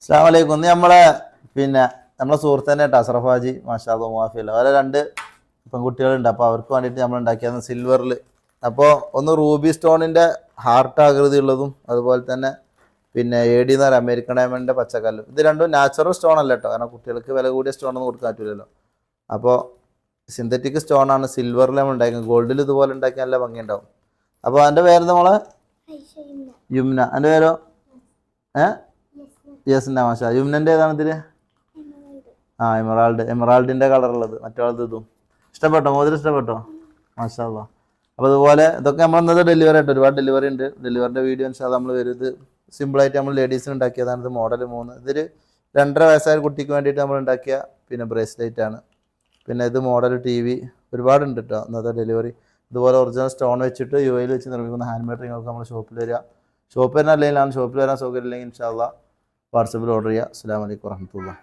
അസ്സലാമു അലൈക്കും. ഇന്ന് നമ്മളെ സുഹൃത്ത് തന്നെ കേട്ടോ, അസ്രഫ് ഹാജി മാഷാ അല്ലാഹ് മുആഫിയല്ല. അവരെ രണ്ട് പെൺകുട്ടികളുണ്ട്. അപ്പോൾ അവർക്ക് വേണ്ടിയിട്ട് നമ്മൾ ഉണ്ടാക്കിയത് സിൽവറിൽ. അപ്പോൾ ഒന്ന് റൂബി സ്റ്റോണിൻ്റെ ഹാർട്ട് ആകൃതി ഉള്ളതും അതുപോലെ തന്നെ AD എന്ന് പറയുക അമേരിക്കൻ ഡയമണ്ടിൻ്റെ പച്ചക്കല്ലും. ഇത് രണ്ടും നാച്ചുറൽ സ്റ്റോൺ അല്ല കേട്ടോ, കാരണം കുട്ടികൾക്ക് വില കൂടിയ സ്റ്റോണൊന്നും കൊടുക്കാൻ പറ്റില്ലല്ലോ. അപ്പോൾ സിന്തറ്റിക് സ്റ്റോണാണ് സിൽവറിൽ നമ്മൾ ഉണ്ടാക്കുന്നത്. ഗോൾഡിൽ ഇതുപോലെ ഉണ്ടാക്കി നല്ല ഭംഗിയുണ്ടാവും. അപ്പോൾ അതിൻ്റെ പേര് നമ്മളെ യുംന. എൻ്റെ പേരോ യെസ്ന മാഷാ. യുംനൻ്റെ ഏതാണ് ഇതിൽ? എമറാൾഡിൻ്റെ കളറുള്ളത്. മറ്റേ ഇതും ഇഷ്ടപ്പെട്ടോ? മോതിരം ഇഷ്ടപ്പെട്ടോ? മാഷാ അല്ലാഹ്. അപ്പോൾ അതുപോലെ ഇതൊക്കെ നമ്മൾ ഇന്നത്തെ ഡെലിവറി ആയിട്ട് ഒരുപാട് ഡെലിവറി ഉണ്ട്. ഡെലിവറിൻ്റെ വീഡിയോ നമ്മൾ വരും. ഇത് സിമ്പിളായിട്ട് നമ്മൾ ലേഡീസിന് ഉണ്ടാക്കിയതാണ്. ഇത് മോഡൽ 3. ഇതൊരു 2.5 വയസ്സായ കുട്ടിക്ക് വേണ്ടിയിട്ട് നമ്മൾ ഉണ്ടാക്കിയ ബ്രേസ്ലെറ്റ് ആണ്. ഇത് മോഡൽ TV ഒരുപാടുണ്ട് കേട്ടോ ഇന്നത്തെ ഡെലിവറി. ഇതുപോലെ ഒറിജിനൽ സ്റ്റോൺ വെച്ചിട്ട് UAE വെച്ച് നിർമ്മിക്കുന്ന ഹാൻഡ് മെയ്ഡ് റിങ്ങൊക്കെ നമ്മൾ ഷോപ്പിൽ വരിക. ഷോപ്പിൽ തന്നെ അല്ലെങ്കിൽ ഷോപ്പിൽ വരാൻ സൗകര്യം ഇല്ലെങ്കിൽ ഇൻഷാ അല്ലാഹ് വാട്സപ്പിൽ ഓർഡർ ചെയ്യുക. അസ്സലാമു അലൈക്കും വറഹ്മത്തുള്ളാഹി.